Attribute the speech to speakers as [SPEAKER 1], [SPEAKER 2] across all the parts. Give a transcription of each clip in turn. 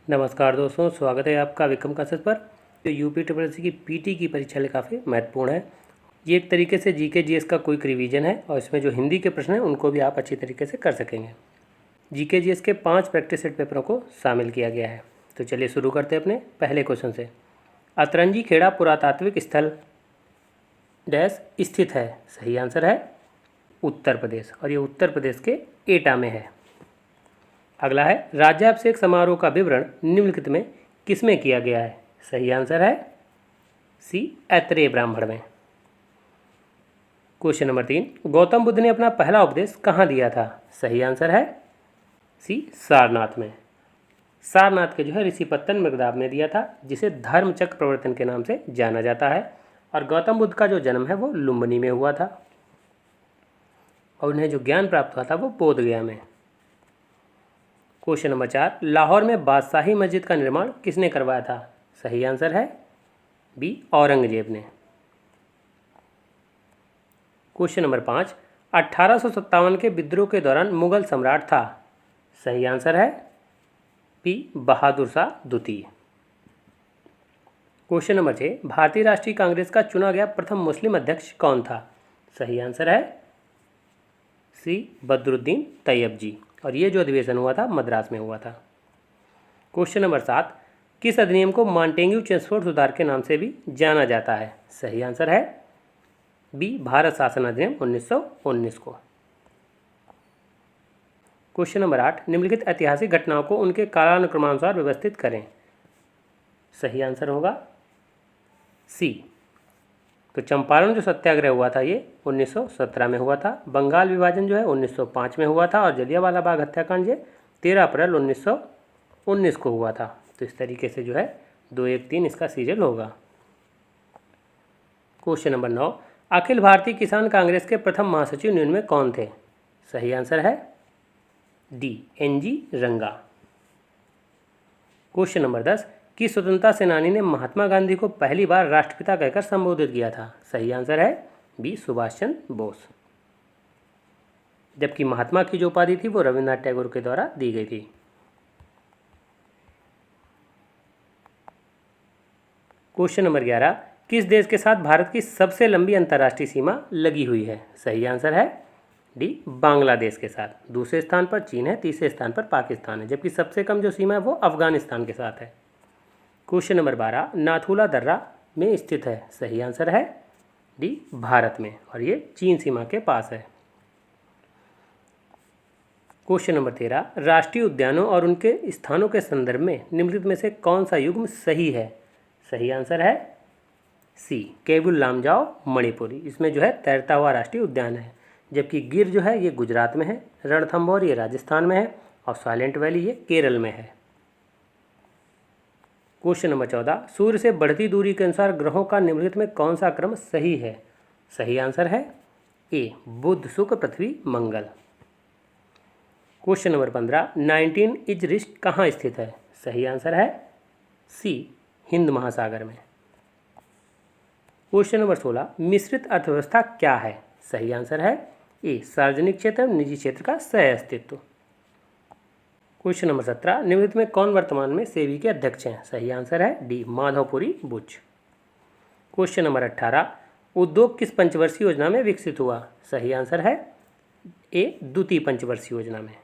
[SPEAKER 1] नमस्कार दोस्तों, स्वागत है आपका विक्रम क्लासेस पर। जो यूपी ट्रिपल एससी की पीटी की परीक्षा लिए काफ़ी महत्वपूर्ण है। ये एक तरीके से जीके जीएस का क्विक रिवीजन है और इसमें जो हिंदी के प्रश्न हैं उनको भी आप अच्छी तरीके से कर सकेंगे। जीके जीएस के 5 प्रैक्टिस सेट पेपरों को शामिल किया गया है। तो चलिए शुरू करते हैं अपने पहले क्वेश्चन से। अतरंजी खेड़ा पुरातात्विक स्थल डैश स्थित है। सही आंसर है उत्तर प्रदेश, और ये उत्तर प्रदेश के एटा में है। अगला है राज्याभिषेक समारोह का विवरण निम्नलिखित में किसमें किया गया है। सही आंसर है सी ऐत्रेय ब्राह्मण में। क्वेश्चन नंबर 3, गौतम बुद्ध ने अपना पहला उपदेश कहाँ दिया था। सही आंसर है सी सारनाथ में। सारनाथ के ऋषि पत्तन मृगदाब ने दिया था, जिसे धर्मचक्र प्रवर्तन के नाम से जाना जाता है। और गौतम बुद्ध का जो जन्म है वो लुम्बिनी में हुआ था और उन्हें जो ज्ञान प्राप्त हुआ था वो बोध गया में। क्वेश्चन नंबर 4, लाहौर में बादशाही मस्जिद का निर्माण किसने करवाया था। सही आंसर है बी औरंगजेब ने। क्वेश्चन नंबर 5, 1857 के विद्रोह के दौरान मुगल सम्राट था। सही आंसर है बी बहादुर शाह द्वितीय। क्वेश्चन नंबर 6, भारतीय राष्ट्रीय कांग्रेस का चुना गया प्रथम मुस्लिम अध्यक्ष कौन था। सही आंसर है सी बदरुद्दीन तैयब जी, और ये जो अधिवेशन हुआ था मद्रास में हुआ था। क्वेश्चन नंबर 7, किस अधिनियम को मॉन्टेग्यू चेम्सफोर्ड सुधार के नाम से भी जाना जाता है। सही आंसर है बी भारत शासन अधिनियम 1919 को। क्वेश्चन नंबर 8, निम्नलिखित ऐतिहासिक घटनाओं को उनके कालानुक्रमानुसार व्यवस्थित करें। सही आंसर होगा सी। तो चंपारण जो सत्याग्रह हुआ था ये 1917 में हुआ था। बंगाल विभाजन 1905 में हुआ था। और जलियांवाला बाग हत्याकांड 13 अप्रैल 1919 को हुआ था। तो इस तरीके से 2, 1, 3 इसका सीरियल होगा। क्वेश्चन नंबर 9, अखिल भारतीय किसान कांग्रेस के प्रथम महासचिव निम्न में कौन थे। सही आंसर है डी NG रंगा। क्वेश्चन नंबर 10, कि स्वतंत्रता सेनानी ने महात्मा गांधी को पहली बार राष्ट्रपिता कहकर संबोधित किया था। सही आंसर है बी सुभाष चंद्र बोस, जबकि महात्मा की जो उपाधि थी वो रविन्द्रनाथ टैगोर के द्वारा दी गई थी। क्वेश्चन नंबर 11, किस देश के साथ भारत की सबसे लंबी अंतर्राष्ट्रीय सीमा लगी हुई है। सही आंसर है डी बांग्लादेश के साथ। दूसरे स्थान पर चीन है, तीसरे स्थान पर पाकिस्तान है, जबकि सबसे कम जो सीमा है वो अफगानिस्तान के साथ है। क्वेश्चन नंबर 12, नाथुला दर्रा में स्थित है। सही आंसर है डी भारत में, और ये चीन सीमा के पास है। क्वेश्चन नंबर 13, राष्ट्रीय उद्यानों और उनके स्थानों के संदर्भ में निम्नलिखित में से कौन सा युग्म सही है। सही आंसर है सी केबुल लामजाओ मणिपुरी। इसमें तैरता हुआ राष्ट्रीय उद्यान है, जबकि गिर ये गुजरात में है, रणथंभौर ये राजस्थान में है, और साइलेंट वैली ये केरल में है। क्वेश्चन नंबर 14, सूर्य से बढ़ती दूरी के अनुसार ग्रहों का निम्नलिखित में कौन सा क्रम सही है। सही आंसर है ए बुध शुक्र पृथ्वी मंगल। क्वेश्चन नंबर 15, 19 इजरिस्ट कहाँ स्थित है। सही आंसर है सी हिंद महासागर में। क्वेश्चन नंबर 16, मिश्रित अर्थव्यवस्था क्या है। सही आंसर है ए सार्वजनिक क्षेत्र निजी क्षेत्र का सह अस्तित्व। क्वेश्चन नंबर 17, निम्नलिखित में कौन वर्तमान में सेबी के अध्यक्ष हैं। सही आंसर है D Madhavpuri Buch. Question number 18, उद्योग किस पंचवर्षीय योजना में विकसित हुआ। सही आंसर है ए द्वितीय पंचवर्षीय योजना में।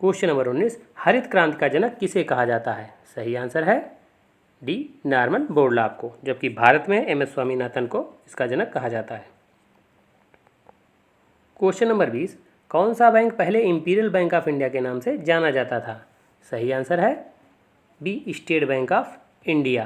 [SPEAKER 1] क्वेश्चन नंबर 19, हरित क्रांति का जनक किसे कहा जाता है। सही आंसर है डी नॉर्मन बोरलॉग को, जबकि भारत में MS स्वामीनाथन को इसका जनक कहा जाता है। क्वेश्चन नंबर 20, कौन सा बैंक पहले इंपीरियल बैंक ऑफ इंडिया के नाम से जाना जाता था। सही आंसर है B State Bank of India.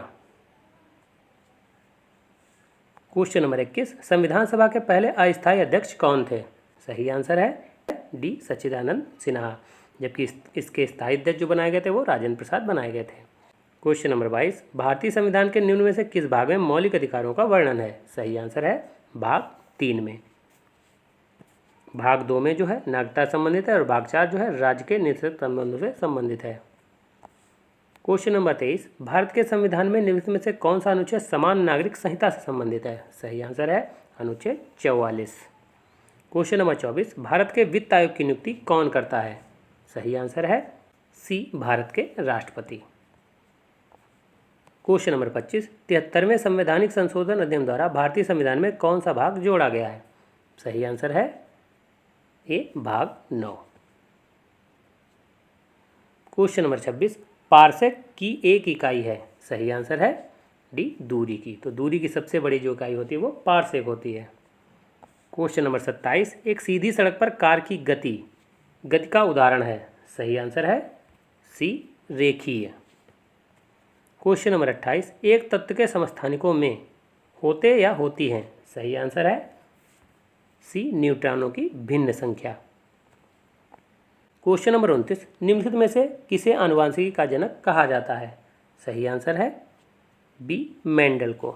[SPEAKER 1] Question number 21, संविधान सभा के पहले अस्थायी अध्यक्ष कौन थे। सही आंसर है डी सच्चिदानंद सिन्हा, जबकि इसके स्थायी अध्यक्ष जो बनाए गए थे वो राजेंद्र प्रसाद बनाए गए थे। क्वेश्चन नंबर 22, भारतीय संविधान के निम्न में से किस भाग में मौलिक अधिकारों का वर्णन है। सही आंसर है भाग 3 में। भाग 2 में नागरिकता संबंधित है, और भाग 4 राज्य के निश्चित संबंधों से संबंधित है। क्वेश्चन नंबर 23, भारत के संविधान में निम्नलिखित में से कौन सा अनुच्छेद समान नागरिक संहिता से संबंधित है। सही आंसर है अनुच्छेद 44। क्वेश्चन नंबर 24, भारत के वित्त आयोग की नियुक्ति कौन करता है। सही आंसर है सी भारत के राष्ट्रपति। क्वेश्चन नंबर 25, 73वें संवैधानिक संशोधन अधिनियम द्वारा भारतीय संविधान में कौन सा भाग जोड़ा गया है? सही आंसर है ए भाग 9। क्वेश्चन नंबर 26, पारसेक की एक इकाई है? सही आंसर है डी दूरी की। तो दूरी की सबसे बड़ी जो इकाई होती है वो पारसेक होती है। क्वेश्चन नंबर 27, एक सीधी सड़क पर कार की गति का उदाहरण है? सही आंसर है सी रेखीय। क्वेश्चन नंबर 28, एक तत्व के समस्थानिकों में होते या होती हैं? सही आंसर है सी न्यूट्रॉनों की भिन्न संख्या। क्वेश्चन नंबर 29, निम्नलिखित में से किसे आनुवांशिकी का जनक कहा जाता है? सही आंसर है बी मेंडल को।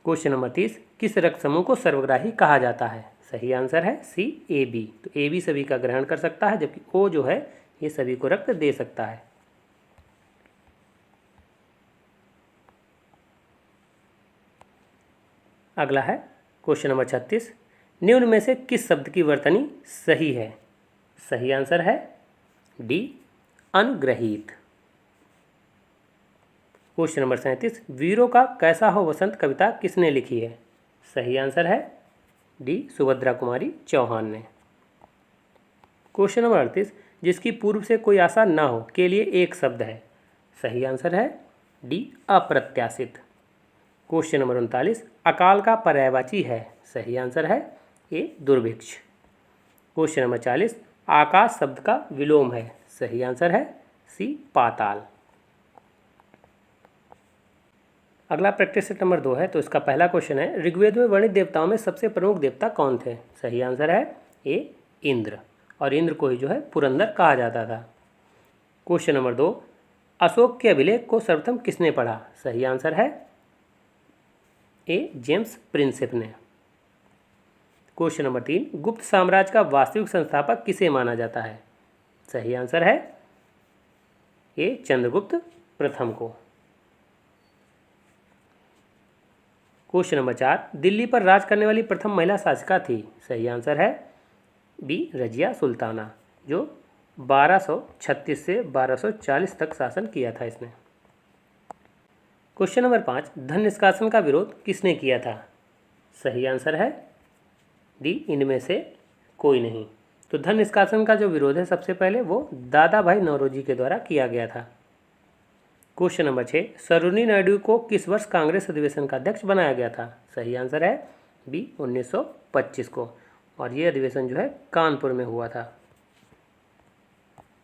[SPEAKER 1] क्वेश्चन नंबर 30, किस रक्त समूह को सर्वग्राही कहा जाता है? सही आंसर है सी ए बी। तो ए बी सभी का ग्रहण कर सकता है, जबकि ओ जो है ये सभी को रक्त दे सकता है। अगला है क्वेश्चन नंबर 36, निम्न में से किस शब्द की वर्तनी सही है? सही आंसर है डी अनुग्रहीत। क्वेश्चन नंबर 37, वीरों का कैसा हो वसंत कविता किसने लिखी है? सही आंसर है डी सुभद्रा कुमारी चौहान ने। क्वेश्चन नंबर 38, जिसकी पूर्व से कोई आशा ना हो के लिए एक शब्द है? सही आंसर है डी अप्रत्याशित। क्वेश्चन नंबर 39, अकाल का पर्यायवाची है? सही आंसर है ए दुर्भिक्ष। क्वेश्चन नंबर 40, आकाश शब्द का विलोम है? सही आंसर है सी पाताल। अगला प्रैक्टिस सेट नंबर 2 है। तो इसका पहला क्वेश्चन है, ऋग्वेद में वर्णित देवताओं में सबसे प्रमुख देवता कौन थे? सही आंसर है ए इंद्र, और इंद्र को ही जो है पुरंदर कहा जाता था। क्वेश्चन नंबर 2, अशोक के अभिलेख को सर्वप्रथम किसने पढ़ा? सही आंसर है ए जेम्स प्रिंसेप ने। क्वेश्चन नंबर 3, गुप्त साम्राज्य का वास्तविक संस्थापक किसे माना जाता है? सही आंसर है ए चंद्रगुप्त प्रथम को। क्वेश्चन नंबर 4, दिल्ली पर राज करने वाली प्रथम महिला शासिका थी? सही आंसर है बी रजिया सुल्ताना, जो 1236 से 1240 तक शासन किया था इसने। क्वेश्चन नंबर 5, धन निष्कासन का विरोध किसने किया था? सही आंसर है डी इनमें से कोई नहीं। तो धन निष्कासन का जो विरोध है सबसे पहले वो दादा भाई नौरोजी के द्वारा किया गया था। क्वेश्चन नंबर 6, सरोजिनी नायडू को किस वर्ष कांग्रेस अधिवेशन का अध्यक्ष बनाया गया था? सही आंसर है बी 1925 को, और ये अधिवेशन जो है कानपुर में हुआ था।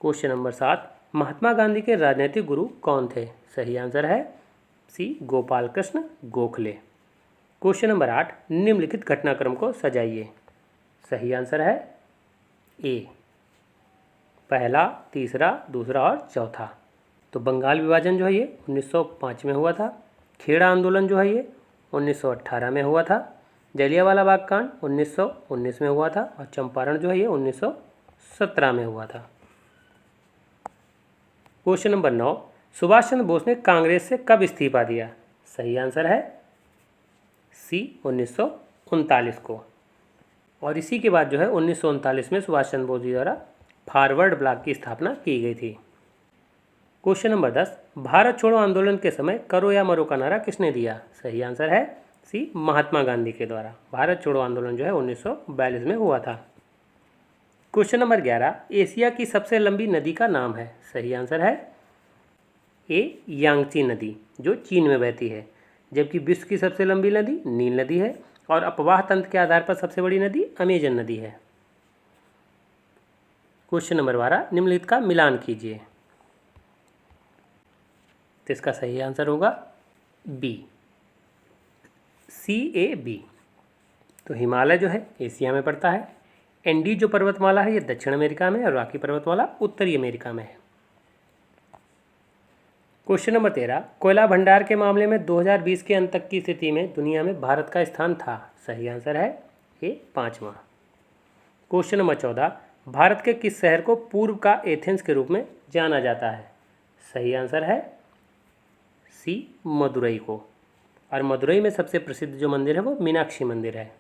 [SPEAKER 1] क्वेश्चन नंबर 7, महात्मा गांधी के राजनीतिक गुरु कौन थे? सही आंसर है सी गोपाल कृष्ण गोखले। क्वेश्चन नंबर 8, निम्नलिखित घटनाक्रम को सजाइए? सही आंसर है ए पहला, तीसरा, दूसरा और चौथा। तो बंगाल विभाजन जो है ये 1905 में हुआ था। खेड़ा आंदोलन जो है ये 1918 में हुआ था। जलियांवाला बाग कांड 1919 में हुआ था, और चंपारण जो है ये 1917 में हुआ था। क्वेश्चन नंबर 9, सुभाष चंद्र बोस ने कांग्रेस से कब इस्तीफा दिया? सही आंसर है सी 1939 को, और इसी के बाद जो है 1939 में सुभाष चंद्र बोस जी द्वारा फॉरवर्ड ब्लॉक की स्थापना की गई थी। क्वेश्चन नंबर 10, भारत छोड़ो आंदोलन के समय करो या मरो का नारा किसने दिया? सही आंसर है सी महात्मा गांधी के द्वारा। भारत छोड़ो आंदोलन जो है 1942 में हुआ था। क्वेश्चन नंबर 11, एशिया की सबसे लंबी नदी का नाम है? सही आंसर है ए यांगची नदी, जो चीन में बहती है, जबकि विश्व की सबसे लंबी नदी नील नदी है, और अपवाह तंत्र के आधार पर सबसे बड़ी नदी अमेजन नदी है। क्वेश्चन नंबर 12, निम्नलिखित का मिलान कीजिए? तो इसका सही आंसर होगा बी CAB। तो हिमालय जो है एशिया में पड़ता है, एंडीज जो पर्वतमाला है ये दक्षिण अमेरिका में, और बाकी पर्वतमाला उत्तरी अमेरिका में है। क्वेश्चन नंबर 13, कोयला भंडार के मामले में 2020 के अंत तक की स्थिति में दुनिया में भारत का स्थान था? सही आंसर है ए 5वां। क्वेश्चन नंबर 14, भारत के किस शहर को पूर्व का एथेंस के रूप में जाना जाता है? सही आंसर है सी मदुरई को, और मदुरई में सबसे प्रसिद्ध जो मंदिर है वो मीनाक्षी मंदिर है।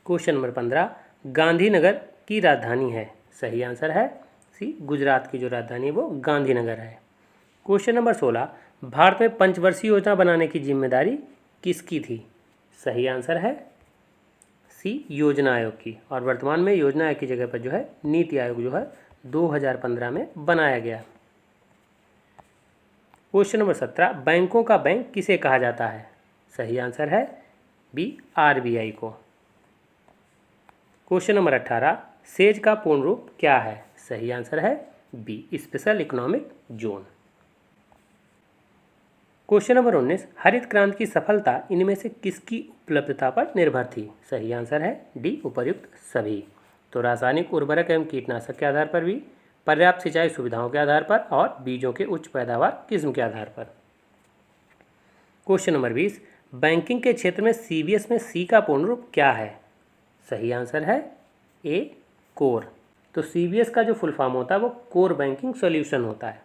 [SPEAKER 1] क्वेश्चन नंबर 15, गांधीनगर की राजधानी है? सही आंसर है सी गुजरात की जो राजधानी है वो गांधीनगर है। क्वेश्चन नंबर 16, भारत में पंचवर्षीय योजना बनाने की जिम्मेदारी किसकी थी? सही आंसर है सी योजना आयोग की, और वर्तमान में योजना आयोग की जगह पर जो है नीति आयोग जो है 2015 में बनाया गया। क्वेश्चन नंबर 17, बैंकों का बैंक किसे कहा जाता है? सही आंसर है बी आरबीआई को। क्वेश्चन नंबर 18, सेज का पूर्ण रूप क्या है? सही आंसर है B special economic zone. Question number 19, हरित क्रांति की सफलता इनमें से किसकी उपलब्धता पर निर्भर थी? सही आंसर है डी उपर्युक्त सभी। तो रासायनिक उर्वरक एवं कीटनाशक के आधार पर भी, पर्याप्त सिंचाई सुविधाओं के आधार पर और बीजों के उच्च पैदावार किस्म के आधार पर। क्वेश्चन नंबर 20, बैंकिंग के क्षेत्र में सीबीएस में सी का पूर्ण रूप क्या है? सही आंसर है ए कोर। तो सीबीएस का जो फुल फॉर्म होता है वो कोर बैंकिंग सॉल्यूशन होता है।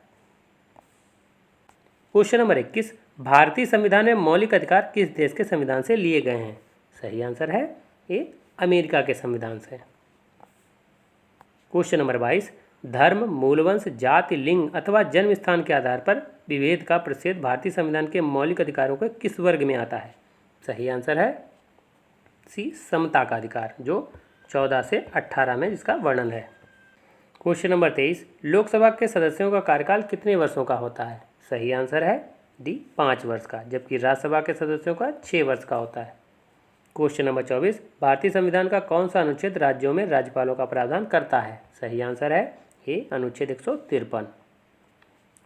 [SPEAKER 1] क्वेश्चन नंबर 21, भारतीय संविधान में मौलिक अधिकार किस देश के संविधान से लिए गए हैं? सही आंसर है ए अमेरिका के संविधान से। क्वेश्चन नंबर 22, धर्म, मूलवंश, जाति, लिंग अथवा जन्म स्थान के आधार पर विभेद का प्रतिषेध भारतीय संविधान के मौलिक अधिकारों के किस वर्ग में आता है? सही आंसर है सी समता का अधिकार, जो 14 से 18 में जिसका वर्णन है। क्वेश्चन नंबर 23, लोकसभा के सदस्यों का कार्यकाल कितने वर्षों का होता है? सही आंसर है डी 5 वर्ष का, जबकि राज्यसभा के सदस्यों का 6 वर्ष का होता है। क्वेश्चन नंबर 24, भारतीय संविधान का कौन सा अनुच्छेद राज्यों में राज्यपालों का प्रावधान करता है? सही आंसर है ए अनुच्छेद 153।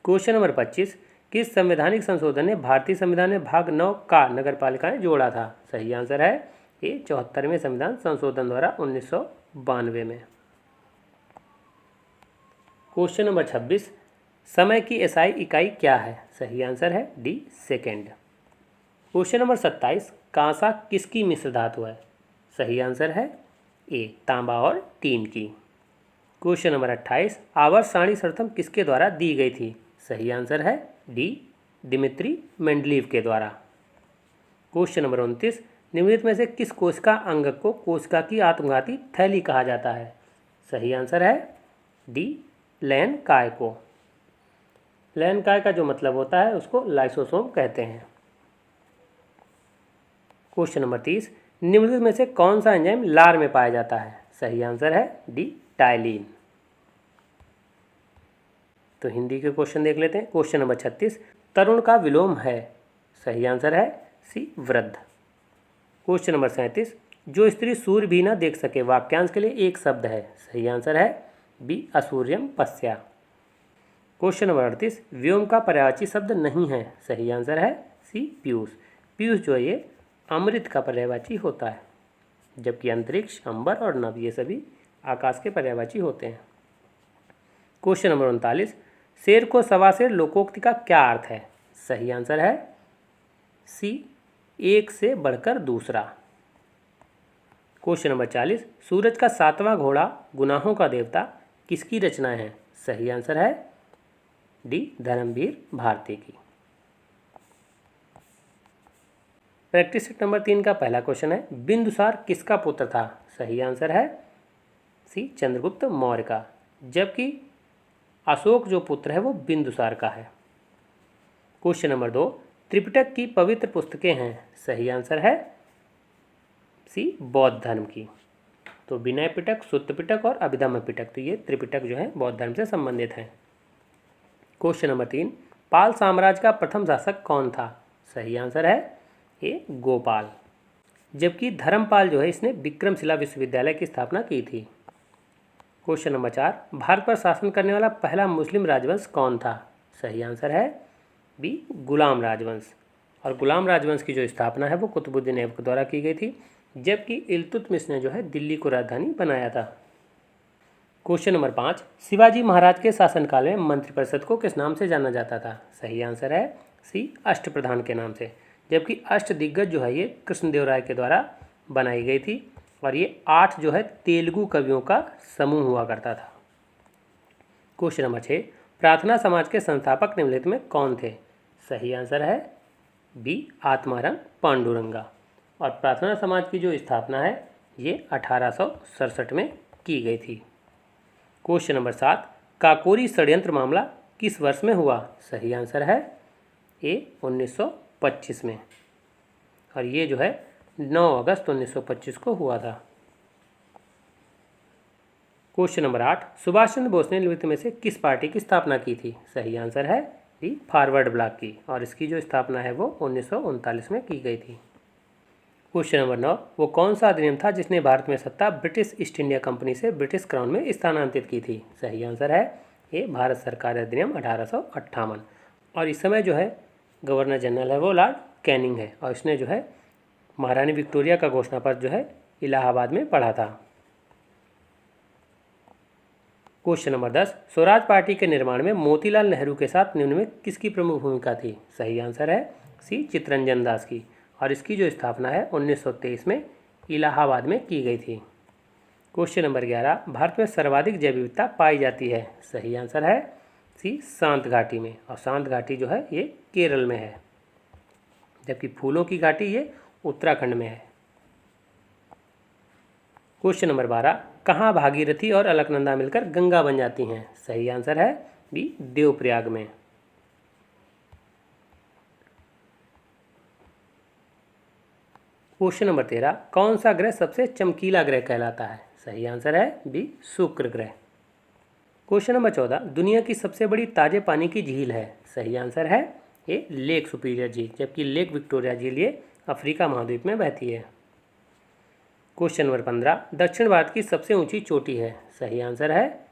[SPEAKER 1] क्वेश्चन नंबर 25, किस संवैधानिक संशोधन ने भारतीय संविधान में भाग 9 का नगरपालिकाएं जोड़ा था? सही आंसर है ए 74वें संविधान संशोधन द्वारा 1992 में। क्वेश्चन नंबर 26, समय की एसआई इकाई क्या है? सही आंसर है डी सेकेंड। क्वेश्चन नंबर 27, कांसा किसकी मिश्र धातु है? सही आंसर है ए तांबा और टीन की। क्वेश्चन नंबर 28, आवर्त सारणी सर्वप्रथम किसके द्वारा दी गई थी? सही आंसर है डी दिमित्री मेंडलीव के द्वारा। क्वेश्चन नंबर 29, निम्नलिखित में से किस कोशिका अंगक को कोशिका की आत्मघाती थैली कहा जाता है? सही आंसर है डी लैन काय को। लैन काय का जो मतलब होता है उसको लाइसोसोम कहते हैं। क्वेश्चन नंबर 30, निम्नलिखित में से कौन सा एंजाइम लार में पाया जाता है? सही आंसर है डी टाइलिन। तो हिंदी के क्वेश्चन देख लेते हैं। क्वेश्चन नंबर 36, तरुण का विलोम है? सही आंसर है सी वृद्ध। क्वेश्चन नंबर 37, जो स्त्री सूर्य भी न देख सके वाक्यांश के लिए एक शब्द है? सही आंसर है बी असूर्यम पश्या। क्वेश्चन नंबर 38, व्योम का पर्यायवाची शब्द नहीं है? सही आंसर है सी पीयूष। पीयूष जो है ये अमृत का पर्यायवाची होता है, जबकि अंतरिक्ष, अंबर और नभ ये सभी आकाश के पर्यायवाची होते हैं। क्वेश्चन नंबर 39, शेर को सवा शेर लोकोक्ति का क्या अर्थ है? सही आंसर है सी एक से बढ़कर दूसरा। क्वेश्चन नंबर 40, सूरज का 7वां घोड़ा गुनाहों का देवता किसकी रचना है? सही आंसर है डी धर्मवीर भारती की। प्रैक्टिस सेट नंबर 3 का पहला क्वेश्चन है, बिंदुसार किसका पुत्र था? सही आंसर है सी चंद्रगुप्त मौर्य का, जबकि अशोक जो पुत्र है वो बिंदुसार का है। क्वेश्चन नंबर 2, त्रिपिटक की पवित्र पुस्तकें हैं? सही आंसर है सी बौद्ध धर्म की। तो विनय पिटक, सुत्त पिटक और अभिधम्म पिटक, तो ये त्रिपिटक जो है बौद्ध धर्म से संबंधित हैं। क्वेश्चन नंबर 3, पाल साम्राज्य का प्रथम शासक कौन था? सही आंसर है ए गोपाल, जबकि धर्मपाल जो है इसने विक्रमशिला विश्वविद्यालय की स्थापना की थी। क्वेश्चन नंबर 4, भारत पर शासन करने वाला पहला मुस्लिम राजवंश कौन था? सही आंसर है बी गुलाम राजवंश, और गुलाम राजवंश की जो स्थापना है वो कुतुबुद्दीन ऐबक द्वारा की गई थी, जबकि इल्तुतमिश ने जो है दिल्ली को राजधानी बनाया था। क्वेश्चन नंबर 5, शिवाजी महाराज के शासनकाल में मंत्रिपरिषद को किस नाम से जाना जाता था? सही आंसर है सी अष्टप्रधान के नाम से, जबकि अष्टदिग्गज जो है ये कृष्णदेवराय के द्वारा बनाई गई थी, और ये 8 जो है तेलुगु कवियों का समूह हुआ करता था। क्वेश्चन नंबर 6, प्रार्थना समाज के संस्थापक निम्नलिखित में कौन थे? सही आंसर है बी आत्माराम पांडुरंगा, और प्रार्थना समाज की जो स्थापना है ये 1867 में की गई थी। क्वेश्चन नंबर 7, काकोरी षड्यंत्र मामला किस वर्ष में हुआ? सही आंसर है ए 1925 में, और ये जो है 9 अगस्त 1925 को हुआ था। क्वेश्चन नंबर 8, सुभाष चंद्र बोस ने निम्नलिखित में से किस पार्टी की स्थापना की थी? सही आंसर है डी फॉरवर्ड ब्लॉक की, और इसकी जो स्थापना है वो 1939 में की गई थी। क्वेश्चन नंबर 9, वो कौन सा अधिनियम था जिसने भारत में सत्ता ब्रिटिश ईस्ट इंडिया कंपनी से ब्रिटिश क्राउन में स्थानांतरित की थी? सही आंसर है ये भारत सरकार अधिनियम 1858, और इस समय जो है गवर्नर जनरल है वो लॉर्ड कैनिंग है, और इसने जो है महारानी विक्टोरिया का घोषणा पत्र जो है इलाहाबाद में पढ़ा था। क्वेश्चन नंबर 10, स्वराज पार्टी के निर्माण में मोतीलाल नेहरू के साथ निम्न में किसकी प्रमुख भूमिका थी? सही आंसर है सी चित्तरंजन दास की, और इसकी जो स्थापना है 1923 में इलाहाबाद में की गई थी। क्वेश्चन नंबर 11, भारत में सर्वाधिक जैव विविधता पाई जाती है? सही आंसर है सी शांत घाटी में, और शांत घाटी जो है ये केरल में है, जबकि फूलों की घाटी ये उत्तराखंड में है। क्वेश्चन नंबर 12, कहाँ भागीरथी और अलकनंदा मिलकर गंगा बन जाती हैं? सही आंसर है बी देवप्रयाग में। क्वेश्चन नंबर 13, कौन सा ग्रह सबसे चमकीला ग्रह कहलाता है? सही आंसर है बी शुक्र ग्रह। क्वेश्चन नंबर 14, दुनिया की सबसे बड़ी ताजे पानी की झील है? सही आंसर है ये लेक सुपीरियर झील, जबकि लेक विक्टोरिया झील ये अफ्रीका महाद्वीप में बहती है। क्वेश्चन नंबर 15, दक्षिण भारत की सबसे ऊंची चोटी है? सही आंसर है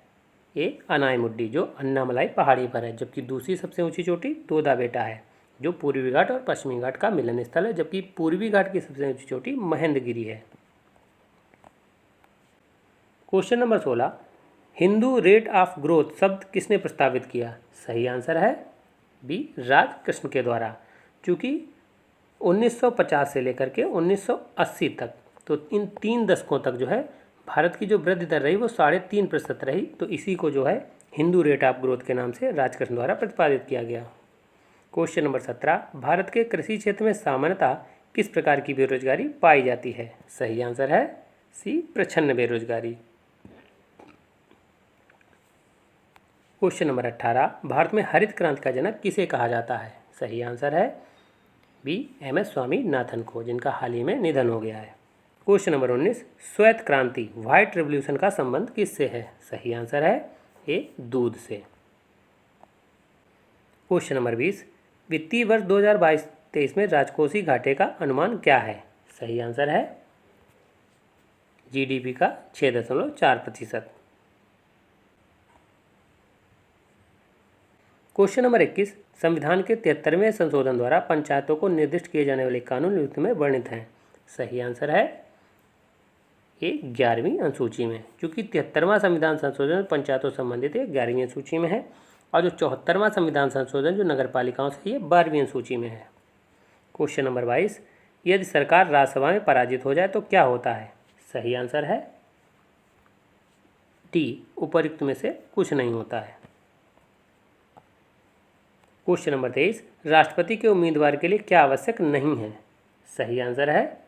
[SPEAKER 1] ए अनाईमुड्डी, जो अन्नामलाई पहाड़ी पर है, जबकि दूसरी सबसे ऊंची चोटी तोदा बेटा है, जो पूर्वी घाट और पश्चिमी घाट का मिलन स्थल है, जबकि पूर्वी घाट की सबसे ऊंची चोटी महेंद्रगिरी है। Question number 16, Hindu rate of growth शब्द किसने प्रस्तावित किया? सही आंसर है बी राजकृष्ण के द्वारा, चूँकि 1950 से लेकर के 1980 तक, तो इन 3 दशकों तक जो है भारत की जो वृद्धि दर रही वो 3.5% रही, तो इसी को जो है हिंदू रेट ऑफ ग्रोथ के नाम से राजकृष्ण द्वारा प्रतिपादित किया गया। क्वेश्चन नंबर 17, भारत के कृषि क्षेत्र में सामान्यतः किस प्रकार की बेरोजगारी पाई जाती है? सही आंसर है सी प्रच्छन्न बेरोजगारी। क्वेश्चन नंबर 18, भारत में हरित क्रांति का जनक किसे कहा जाता है? सही आंसर है बी एम.एस. स्वामीनाथन को, जिनका हाल ही में निधन हो गया है। क्वेश्चन नंबर 19, श्वेत क्रांति व्हाइट रेवोल्यूशन का संबंध किससे है? सही आंसर है ए दूध से। क्वेश्चन नंबर 20, वित्तीय वर्ष 2022-23 में राजकोषीय घाटे का अनुमान क्या है? सही आंसर है जीडीपी का 6.4%। क्वेश्चन नंबर 21, संविधान के 73वें संशोधन द्वारा पंचायतों को निर्दिष्ट किए जाने वाले कानून नियुक्ति में वर्णित हैं? सही आंसर है ये 11वीं अनुसूची में, क्योंकि 73वां संविधान संशोधन पंचायतों से संबंधित है 11वीं अनुसूची में है, और जो 74वां संविधान संशोधन जो नगर पालिकाओं से ये 12वीं अनुसूची में है। क्वेश्चन नंबर 22, यदि सरकार राज्यसभा में पराजित हो जाए तो क्या होता है? सही आंसर है डी उपर्युक्त में से कुछ नहीं होता है। क्वेश्चन नंबर 23, राष्ट्रपति के उम्मीदवार के लिए क्या आवश्यक नहीं है? सही आंसर है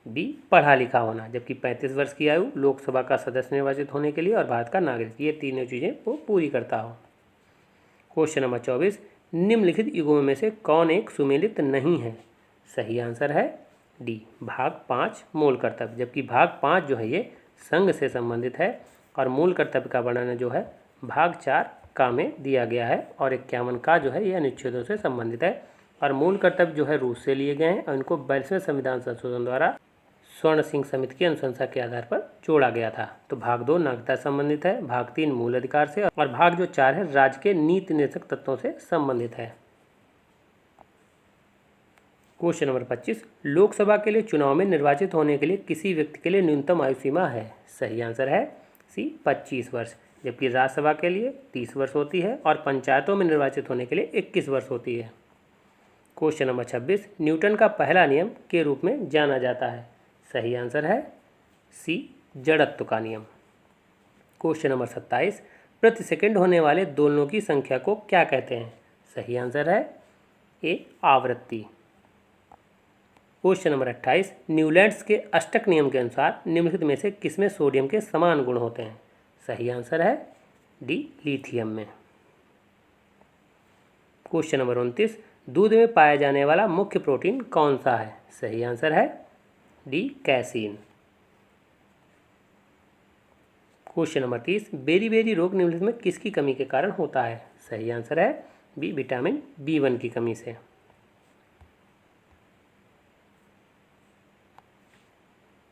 [SPEAKER 1] बी पढ़ा लिखा होना, जबकि 35 वर्ष की आयु, लोकसभा का सदस्य निर्वाचित होने के लिए और भारत का नागरिक, ये तीनों चीज़ें वो पूरी करता हो। क्वेश्चन नंबर 24, निम्नलिखित युगों में से कौन एक सुमेलित नहीं है? सही आंसर है डी भाग 5 मूल कर्तव्य, जबकि भाग 5 जो है ये संघ से संबंधित है, और मूल कर्तव्य का वर्णन जो है भाग 4 का में दिया गया है, और 51 का जो है ये अनुच्छेदों से संबंधित है, और मूल कर्तव्य जो है रूस से लिए गए हैं, और इनको 42वें संविधान संशोधन द्वारा स्वर्ण सिंह समिति की अनुशंसा के आधार पर जोड़ा गया था। तो भाग 2 नागरिकता संबंधित है, भाग 3 मूल अधिकार से, और भाग जो 4 है राज्य के नीति निर्देशक तत्वों से संबंधित है। क्वेश्चन नंबर 25, लोकसभा के लिए चुनाव में निर्वाचित होने के लिए किसी व्यक्ति के लिए न्यूनतम आयु सीमा है? सही आंसर है सी 25 वर्ष, जबकि राज्यसभा के लिए 30 वर्ष होती है, और पंचायतों में निर्वाचित होने के लिए 21 वर्ष होती है। क्वेश्चन नंबर 26, न्यूटन का पहला नियम के रूप में जाना जाता है? सही आंसर है सी जड़त्व का नियम। क्वेश्चन नंबर 27, प्रति सेकंड होने वाले दोलनों की संख्या को क्या कहते हैं? सही आंसर है ए आवृत्ति। क्वेश्चन नंबर 28, न्यूलैंड्स के अष्टक नियम के अनुसार निम्नलिखित में से किसमें सोडियम के समान गुण होते हैं? सही आंसर है डी लिथियम में। क्वेश्चन नंबर 29, दूध में पाया जाने वाला मुख्य प्रोटीन कौन सा है? सही आंसर है D casein. Question number 30, beriberi रोग निम्नलिखित में किसकी कमी के कारण होता है? सही आंसर है बी विटामिन B1 की कमी से।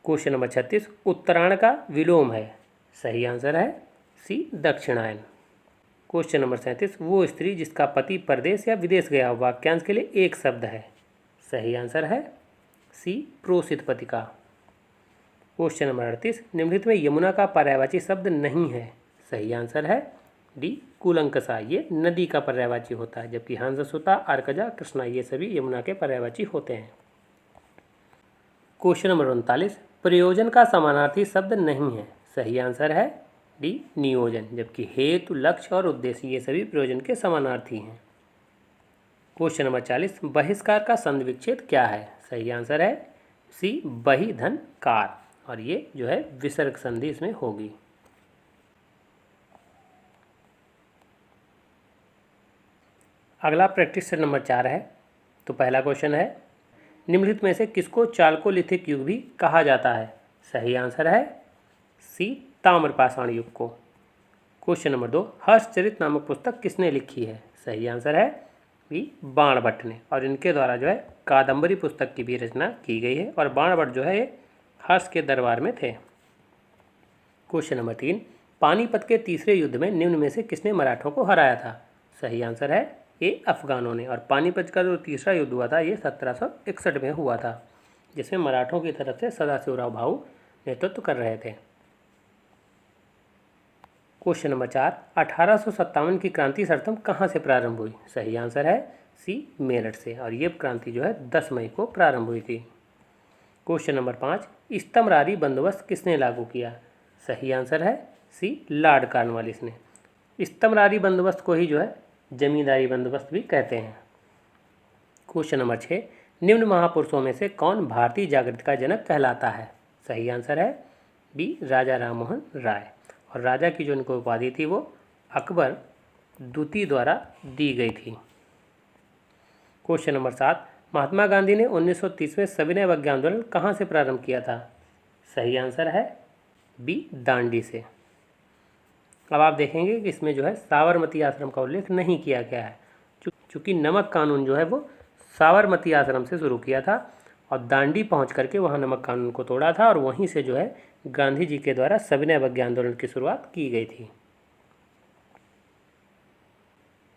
[SPEAKER 1] क्वेश्चन नंबर 36, उत्तरायण का विलोम है? सही आंसर है सी दक्षिणायन। क्वेश्चन नंबर 37, वो स्त्री जिसका पति परदेश या विदेश गया हो वाक्यांश के लिए एक शब्द है? सही आंसर है सी प्रोसित पतिका। क्वेश्चन नंबर 38, निम्नलिखित में यमुना का पर्यायवाची शब्द नहीं है? सही आंसर है डी कूलंकसा। ये नदी का पर्यायवाची होता है, जबकि हंससुता, अर्कजा, कृष्णा ये सभी यमुना के पर्यायवाची होते हैं। क्वेश्चन नंबर 39, प्रयोजन का समानार्थी शब्द नहीं है? सही आंसर है डी नियोजन, जबकि हेतु, लक्ष्य और उद्देश्य ये सभी प्रयोजन के समानार्थी हैं। क्वेश्चन नंबर 40, बहिष्कार का संधि विच्छेद क्या है? सही आंसर है सी बहि धन कार, और ये जो है विसर्ग संधि इसमें होगी। अगला प्रैक्टिस सेट नंबर 4 है। तो पहला क्वेश्चन है, निम्नलिखित में से किसको चाल्कोलिथिक युग भी कहा जाता है? सही आंसर है सी ताम्रपाषाण युग को। क्वेश्चन नंबर 2, हर्षचरित नामक पुस्तक किसने लिखी है? सही आंसर है बी बाणभट्ट ने, और इनके द्वारा जो है कादम्बरी पुस्तक की भी रचना की गई है, और बाणभट्ट जो है ये हर्ष के दरबार में थे। क्वेश्चन नंबर 3, पानीपत के तीसरे युद्ध में निम्न में से किसने मराठों को हराया था? सही आंसर है ये अफगानों ने, और पानीपत का जो तीसरा युद्ध हुआ था ये 1761 में हुआ था, जिसमें मराठों की तरफ से सदाशिवराव भाऊ नेतृत्व कर रहे थे। क्वेश्चन नंबर 4, 1857 की क्रांति सर्वप्रथम कहाँ से प्रारंभ हुई? सही आंसर है सी मेरठ से, और ये क्रांति जो है 10 मई को प्रारंभ हुई थी। क्वेश्चन नंबर 5, स्तमरारी बंदोबस्त किसने लागू किया? सही आंसर है सी लॉर्ड कॉर्नवालिस ने। स्तमरारी बंदोबस्त को ही जो है जमींदारी बंदोबस्त भी कहते हैं। क्वेश्चन नंबर 6, निम्न महापुरुषों में से कौन भारतीय जागृति का जनक कहलाता है? सही आंसर है बी राजा राममोहन राय, और राजा की जो इनको उपाधि थी वो अकबर द्वितीय द्वारा दी गई थी। क्वेश्चन नंबर 7, महात्मा गांधी ने 1930 में सविनय अवज्ञा आंदोलन कहाँ से प्रारंभ किया था? सही आंसर है बी दांडी से। अब आप देखेंगे कि इसमें जो है साबरमती आश्रम का उल्लेख नहीं किया गया है, चूँकि नमक कानून जो है वो साबरमती आश्रम से शुरू किया था, और दांडी पहुंच करके वहां नमक कानून को तोड़ा था, और वहीं से जो है गांधी जी के द्वारा सविनय अवज्ञा आंदोलन की शुरुआत की गई थी।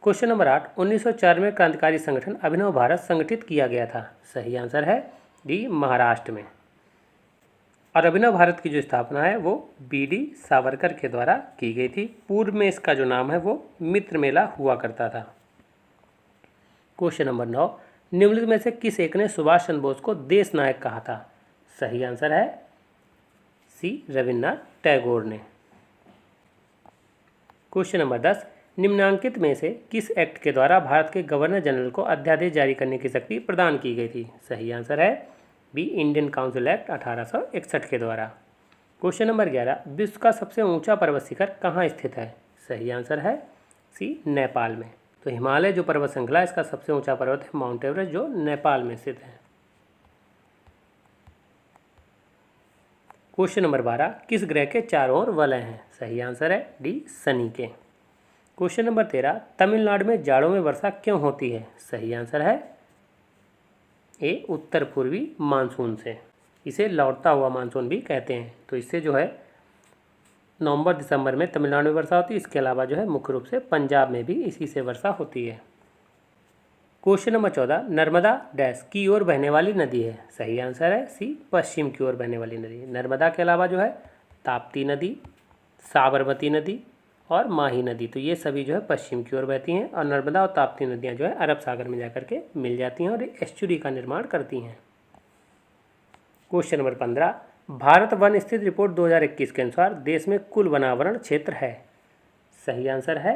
[SPEAKER 1] क्वेश्चन नंबर 8, 1904 में क्रांतिकारी संगठन अभिनव भारत संगठित किया गया था? सही आंसर है डी महाराष्ट्र में, और अभिनव भारत की जो स्थापना है वो BD सावरकर के द्वारा की गई थी। पूर्व में इसका जो नाम है वो मित्र मेला हुआ करता था। क्वेश्चन नंबर 9, निम्नलिखित में से किस एक ने सुभाष चंद्र बोस को देश नायक कहा था? सही आंसर है सी रविन्द्रनाथ टैगोर ने। क्वेश्चन नंबर 10, निम्नांकित में से किस एक्ट के द्वारा भारत के गवर्नर जनरल को अध्यादेश जारी करने की शक्ति प्रदान की गई थी? सही आंसर है बी इंडियन काउंसिल एक्ट 1861 के द्वारा। क्वेश्चन नंबर 11, विश्व का सबसे ऊंचा पर्वत शिखर कहाँ स्थित है? सही आंसर है सी नेपाल में। तो हिमालय जो पर्वत श्रृंखला है इसका सबसे ऊंचा पर्वत है माउंट एवरेस्ट, जो नेपाल में स्थित है। क्वेश्चन नंबर 12, किस ग्रह के चारों ओर वलय हैं? सही आंसर है डी शनि के। क्वेश्चन नंबर 13, तमिलनाडु में जाड़ों में वर्षा क्यों होती है? सही आंसर है ए उत्तर पूर्वी मानसून से। इसे लौटता हुआ मानसून भी कहते हैं। तो इससे जो है नवंबर दिसंबर में तमिलनाडु में वर्षा होती है, इसके अलावा जो है मुख्य रूप से पंजाब में भी इसी से वर्षा होती है। क्वेश्चन नंबर 14, नर्मदा डैश की ओर बहने वाली नदी है? सही आंसर है सी पश्चिम की ओर बहने वाली नदी। नर्मदा के अलावा जो है ताप्ती नदी, साबरमती नदी और माही नदी, तो ये सभी जो है पश्चिम की ओर बहती हैं, और नर्मदा और ताप्ती नदियाँ जो है अरब सागर में जाकर के मिल जाती हैं और एस्चुरी का निर्माण करती हैं। क्वेश्चन नंबर 15, भारत वन स्थित रिपोर्ट 2021 के अनुसार देश में कुल वनावरण क्षेत्र है? सही आंसर है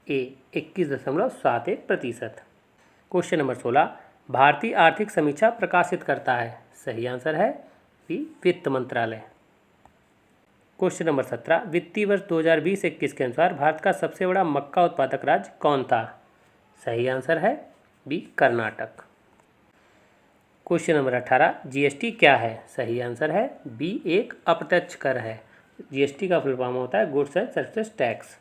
[SPEAKER 1] ए 21.71%। क्वेश्चन नंबर 16, भारतीय आर्थिक समीक्षा प्रकाशित करता है? सही आंसर है बी वित्त मंत्रालय। क्वेश्चन नंबर 17, वित्तीय वर्ष 2020-21 के अनुसार भारत का सबसे बड़ा मक्का उत्पादक राज्य कौन था? सही आंसर है B Karnataka. Question number 18, GST क्या है? सही आंसर है बी एक अप्रत्यक्ष कर है। जीएसटी का फुल फॉर्म होता है goods and services tax.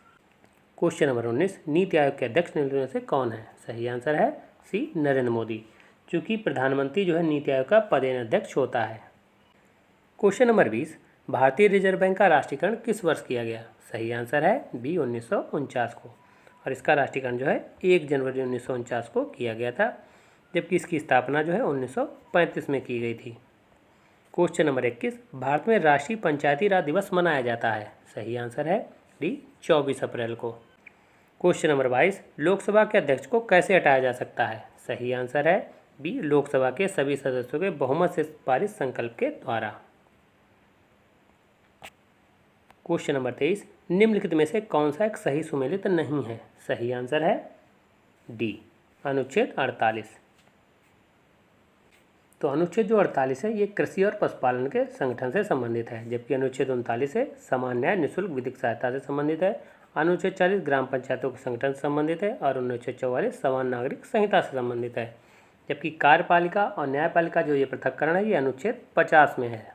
[SPEAKER 1] Question number 19, NITI Aayog के अध्यक्ष निम्नलिखित में से कौन है? सही आंसर है सी नरेंद्र मोदी, चूँकि प्रधानमंत्री जो है नीति आयोग का पदेन अध्यक्ष होता है। क्वेश्चन नंबर 20, भारतीय रिजर्व बैंक का राष्ट्रीयकरण किस वर्ष किया गया? सही आंसर है बी 1949 को, और इसका राष्ट्रीयकरण जो है 1 जनवरी 1949 को किया गया था, जबकि इसकी स्थापना जो है 1935 में की गई थी। क्वेश्चन नंबर 21, भारत में राष्ट्रीय पंचायती राज दिवस मनाया जाता है? सही आंसर है डी 24 अप्रैल को। क्वेश्चन नंबर 22, लोकसभा के अध्यक्ष को कैसे हटाया जा सकता है? सही आंसर है बी लोकसभा के सभी सदस्यों के बहुमत से पारित संकल्प के द्वारा। क्वेश्चन नंबर 23, निम्नलिखित में से कौन सा एक सही सुमेलित नहीं है? सही आंसर है डी अनुच्छेद 48। तो अनुच्छेद जो 48 है ये कृषि और पशुपालन के संगठन से संबंधित है, जबकि अनुच्छेद 39 है समान न्याय निःशुल्क विधिक सहायता से संबंधित है। अनुच्छेद 40 ग्राम पंचायतों के संगठन से संबंधित है और अनुच्छेद 44 समान नागरिक संहिता से संबंधित है, जबकि कार्यपालिका और न्यायपालिका जो ये पृथक्करण है ये अनुच्छेद 50 में है।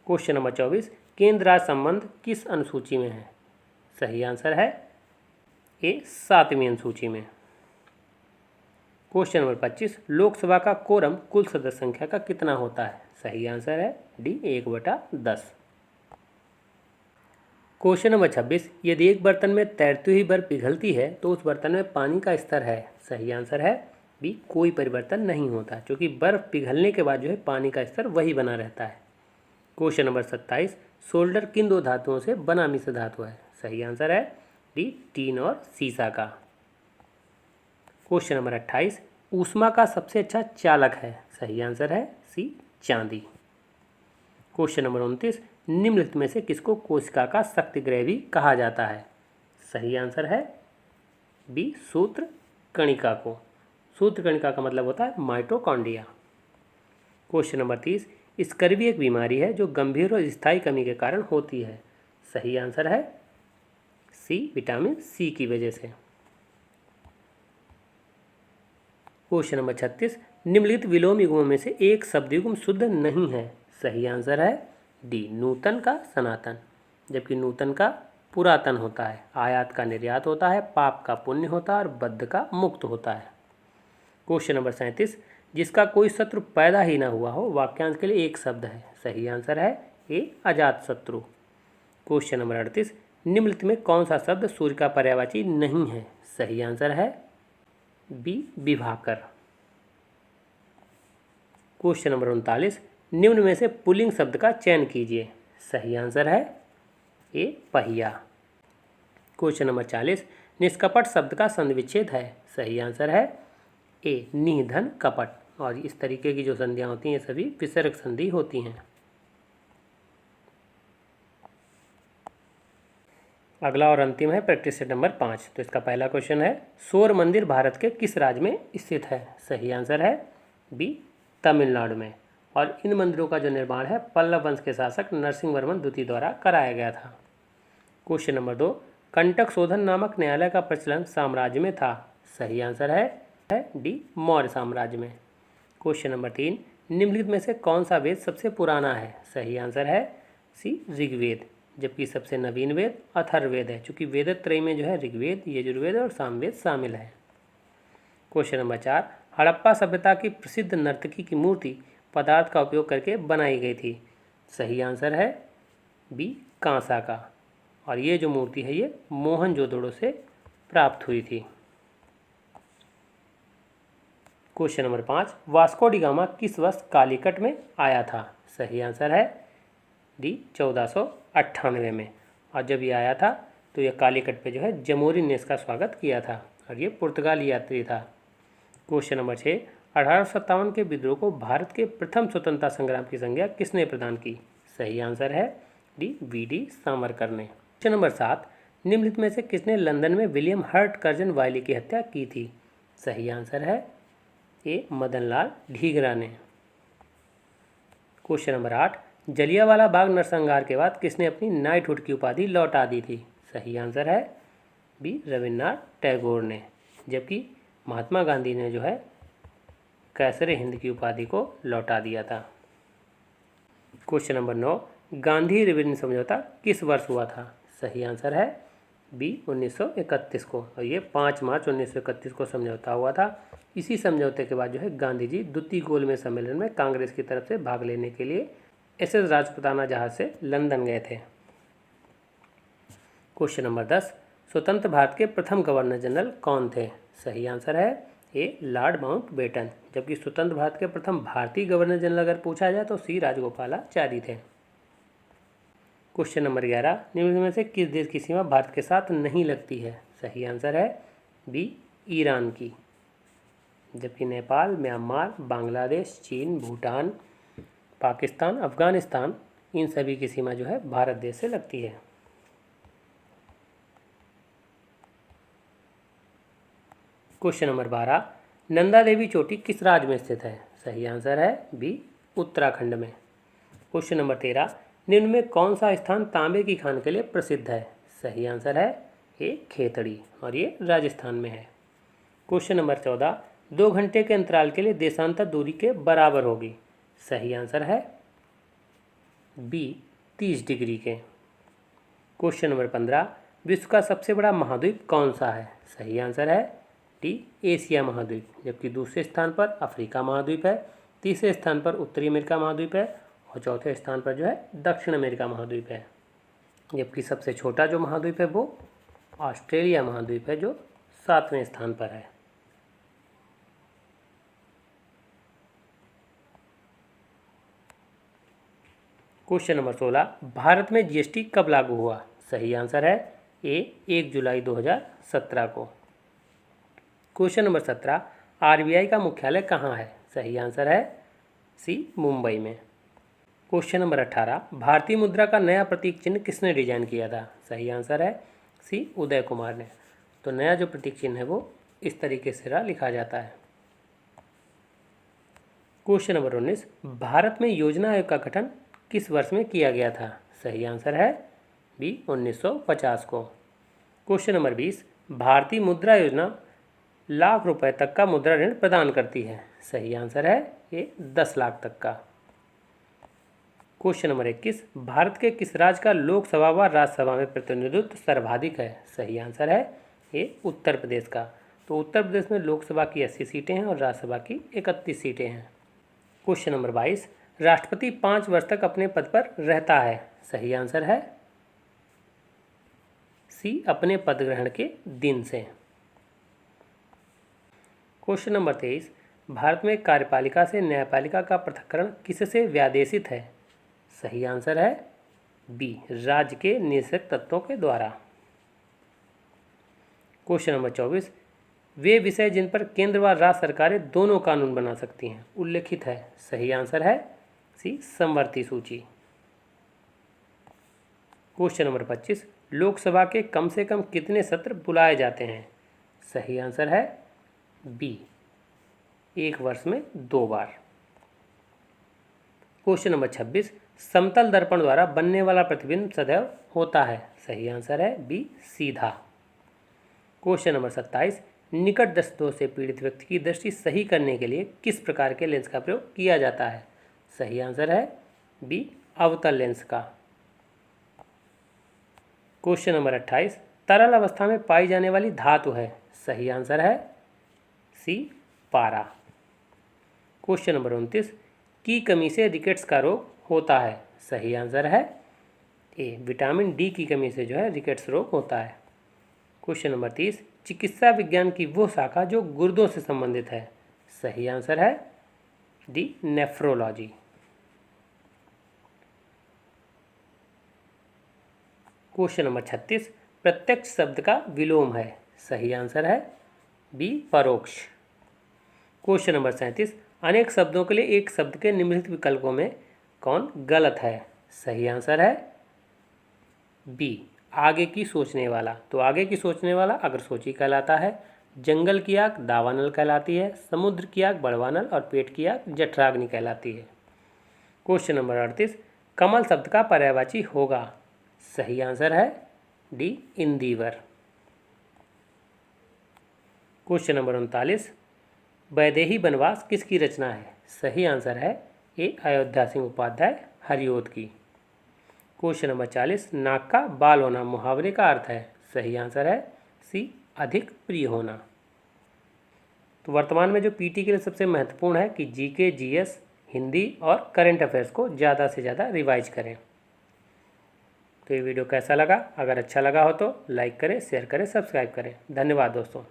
[SPEAKER 1] क्वेश्चन नंबर 24, केंद्र राज्य संबंध किस अनुसूची में है? सही आंसर है ए 7वीं अनुसूची में। क्वेश्चन नंबर 25, लोकसभा का कोरम कुल सदस्य संख्या का कितना होता है? सही आंसर है डी 1/10। क्वेश्चन नंबर 26, यदि एक बर्तन में तैरती हुई बर्फ पिघलती है तो उस बर्तन में पानी का स्तर है? सही आंसर है बी कोई परिवर्तन नहीं होता, क्योंकि बर्फ पिघलने के बाद जो है पानी का स्तर वही बना रहता है। क्वेश्चन नंबर 27, सोल्डर किन दो धातुओं से बना मिश्र धातु है? सही आंसर है डी टीन और सीसा का। क्वेश्चन नंबर 28, ऊष्मा का सबसे अच्छा चालक है? सही आंसर है सी चांदी। क्वेश्चन नंबर 29, निम्नलिखित में से किसको कोशिका का शक्तिग्रह भी कहा जाता है? सही आंसर है बी सूत्र कणिका को। सूत्र कणिका का मतलब होता है माइटोकॉन्ड्रिया। क्वेश्चन नंबर 30, स्कर्वी एक बीमारी है जो गंभीर और स्थायी कमी के कारण होती है? सही आंसर है सी विटामिन सी की वजह से। क्वेश्चन नंबर 36, निम्नलिखित विलोम युग्मों में से एक शब्द युग्म शुद्ध नहीं है? सही आंसर है डी नूतन का सनातन, जबकि नूतन का पुरातन होता है, आयात का निर्यात होता है, पाप का पुण्य होता है और बद्ध का मुक्त होता है। क्वेश्चन नंबर 37, जिसका कोई शत्रु पैदा ही ना हुआ हो वाक्यांश के लिए एक शब्द है? सही आंसर है ए अजात शत्रु। क्वेश्चन नंबर 38, निम्नलिखित में कौन सा शब्द सूर्य का पर्यायवाची नहीं है? सही आंसर है बी विभाकर। क्वेश्चन नंबर 39, निम्न में से पुल्लिंग शब्द का चयन कीजिए? सही आंसर है ए पहिया। क्वेश्चन नंबर 40, निष्कपट शब्द का संधि विच्छेद है? सही आंसर है ए निधन कपट, और इस तरीके की जो संधियाँ होती हैं सभी विसर्ग संधि होती हैं। अगला और अंतिम है प्रैक्टिस सेट नंबर 5। तो इसका पहला क्वेश्चन है, सौर मंदिर भारत के किस राज्य में स्थित है? सही आंसर है बी तमिलनाडु में, और इन मंदिरों का जो निर्माण है पल्लव वंश के शासक नरसिंह वर्मन द्वितीय द्वारा कराया गया था। क्वेश्चन नंबर 2, कंटक शोधन नामक न्यायालय का प्रचलन साम्राज्य में था? सही आंसर है डी मौर्य साम्राज्य में। क्वेश्चन नंबर 3, निम्नलिखित में से कौन सा वेद सबसे पुराना है? सही आंसर है सी ऋग्वेद, जबकि सबसे नवीन वेद अथर्ववेद है, चूँकि वेदत्रय में जो है ऋग्वेद, यजुर्वेद और सामवेद शामिल है। क्वेश्चन नंबर 4, हड़प्पा सभ्यता की प्रसिद्ध नर्तकी की मूर्ति पदार्थ का उपयोग करके बनाई गई थी? सही आंसर है बी कांसा का, और ये जो मूर्ति है ये मोहनजोदड़ो से प्राप्त हुई थी। Question number 5, Vasco D gamma किस वर्ष कालीकट में आया था? सही आंसर है डी 1498 में, और जब ये आया था तो यह कालीकट पे जो है जमोरिन ने इसका स्वागत किया था, और ये पुर्तगाली यात्री था। क्वेश्चन नंबर 6, 1857 के विद्रोह को भारत के प्रथम स्वतंत्रता संग्राम की संज्ञा किसने प्रदान की? सही आंसर है डी वी.डी. सावरकर ने। क्वेश्चन नंबर 7, निम्नलिखित में से किसने लंदन में विलियम हर्ट कर्जन वायली की हत्या की थी? सही आंसर है ए मदनलाल ढींगरा ने। क्वेश्चन नंबर 8, जलियांवाला बाग नरसंहार के बाद किसने अपनी नाइटहुड की उपाधि लौटा दी थी? सही आंसर है बी, रविन्द्रनाथ टैगोर ने। जबकि महात्मा गांधी ने जो है कैसरे हिंद की उपाधि को लौटा दिया था। क्वेश्चन नंबर 9, गांधी रिबन समझौता किस वर्ष हुआ था? सही आंसर है बी, 1931 को। और ये 5 मार्च 1931 को समझौता हुआ था। इसी समझौते के बाद जो है गांधी जी द्वितीय गोलमेज सम्मेलन में कांग्रेस की तरफ से भाग लेने के लिए SS राजपुताना जहाज से लंदन गए थे। क्वेश्चन नंबर 10, स्वतंत्र भारत के प्रथम गवर्नर जनरल कौन थे? सही आंसर है ए, लॉर्ड माउंटबेटन। जबकि स्वतंत्र भारत के प्रथम भारतीय गवर्नर जनरल अगर पूछा जाए तो C राजगोपालाचारी थे। क्वेश्चन नंबर 11, निम्न में से किस देश की सीमा भारत के साथ नहीं लगती है? सही आंसर है बी, ईरान की। जबकि नेपाल, म्यांमार, बांग्लादेश, चीन, भूटान, पाकिस्तान, अफगानिस्तान, इन सभी की सीमा जो है भारत देश से लगती है। क्वेश्चन नंबर 12, नंदा देवी चोटी किस राज्य में स्थित है? सही आंसर है बी, उत्तराखंड में। क्वेश्चन नंबर 13, निम्न में कौन सा स्थान तांबे की खान के लिए प्रसिद्ध है? सही आंसर है ए, खेतड़ी। और ये राजस्थान में है। क्वेश्चन नंबर 14, 2 घंटे के अंतराल के लिए देशांतर दूरी के बराबर होगी? सही आंसर है बी, 30 डिग्री के। क्वेश्चन नंबर 15, विश्व का सबसे बड़ा महाद्वीप कौन सा है? सही आंसर है डी, एशिया महाद्वीप। जबकि दूसरे स्थान पर अफ्रीका महाद्वीप है, तीसरे स्थान पर उत्तरी अमेरिका महाद्वीप है और चौथे स्थान पर जो है दक्षिण अमेरिका महाद्वीप है। जबकि सबसे छोटा जो महाद्वीप है वो ऑस्ट्रेलिया महाद्वीप है जो 7वें स्थान पर है। क्वेश्चन नंबर 16, भारत में GST कब लागू हुआ? सही आंसर है ए, 1 जुलाई 2017 को। क्वेश्चन नंबर 17, RBI का मुख्यालय कहाँ है? सही आंसर है सी, मुंबई में। क्वेश्चन नंबर 18, भारतीय मुद्रा का नया प्रतीक चिन्ह किसने डिजाइन किया था? सही आंसर है सी, उदय कुमार ने। तो नया जो प्रतीक चिन्ह है वो इस तरीके से लिखा जाता है। क्वेश्चन नंबर 19, भारत में योजना आयोग का गठन किस वर्ष में किया गया था? सही आंसर है बी, 1950 को। क्वेश्चन नंबर 20, भारतीय मुद्रा योजना लाख रुपए तक का मुद्रा ऋण प्रदान करती है? सही आंसर है ये 10 लाख तक का। क्वेश्चन नंबर 21, भारत के किस राज्य का लोकसभा व राज्यसभा में प्रतिनिधित्व सर्वाधिक है? सही आंसर है ये उत्तर प्रदेश का। तो उत्तर प्रदेश में लोकसभा की 80 सीटें हैं और राज्यसभा की 31 सीटें हैं। क्वेश्चन नंबर 22, राष्ट्रपति 5 वर्ष तक अपने पद पर रहता है? सही आंसर है सी, अपने पद ग्रहण के दिन से। क्वेश्चन नंबर 23, भारत में कार्यपालिका से न्यायपालिका का पृथक्करण किससे व्यादेशित है? सही आंसर है बी, राज्य के निषेध तत्वों के द्वारा। क्वेश्चन नंबर 24, वे विषय जिन पर केंद्र व राज्य सरकारें दोनों कानून बना सकती हैं उल्लेखित है? सही आंसर है सी, समवर्ती सूची। क्वेश्चन नंबर 25, लोकसभा के कम से कम कितने सत्र बुलाए जाते हैं? सही आंसर है बी, 1 वर्ष में 2 बार। क्वेश्चन नंबर 26, समतल दर्पण द्वारा बनने वाला प्रतिबिंब सदैव होता है? सही आंसर है बी, सीधा। क्वेश्चन नंबर 27, निकट दृष्टि दोष से पीड़ित व्यक्ति की दृष्टि सही करने के लिए किस प्रकार के लेंस का प्रयोग किया जाता है? सही आंसर है बी, अवतल लेंस का। क्वेश्चन नंबर 28, तरल अवस्था में पाई जाने वाली धातु है? सही आंसर है सी, पारा। क्वेश्चन नंबर 29, की कमी से रिकेट्स का रोग होता है? सही आंसर है ए, विटामिन डी की कमी से जो है रिकेट्स रोग होता है। क्वेश्चन नंबर 30, चिकित्सा विज्ञान की वो शाखा जो गुर्दों से संबंधित है? सही आंसर है डी, नेफ्रोलॉजी। क्वेश्चन नंबर 36, प्रत्यक्ष शब्द का विलोम है? सही आंसर है बी, परोक्ष। क्वेश्चन नंबर 37, अनेक शब्दों के लिए एक शब्द के निम्नलिखित विकल्पों में कौन गलत है? सही आंसर है बी, आगे की सोचने वाला। तो आगे की सोचने वाला अग्रसोची कहलाता है, जंगल की आग दावानल कहलाती है, समुद्र की आग बड़वानल और पेट की आग जठराग्नि कहलाती है। क्वेश्चन नंबर 38, कमल शब्द का पर्यायवाची होगा? सही आंसर है D, Indeevar. Question number 39, Vaidehi वनवास किसकी रचना है? सही आंसर है ए, अयोध्या सिंह उपाध्याय हरिओद की। क्वेश्चन नंबर 40, नाक का बाल होना मुहावरे का अर्थ है? सही आंसर है सी, अधिक प्रिय होना। तो वर्तमान में जो पीटी के लिए सबसे महत्वपूर्ण है कि जीके, जीएस, हिंदी और करंट अफेयर्स को ज़्यादा से ज़्यादा रिवाइज करें। तो ये वीडियो कैसा लगा? अगर अच्छा लगा हो तो लाइक करें, शेयर करें, सब्सक्राइब करें। धन्यवाद दोस्तों।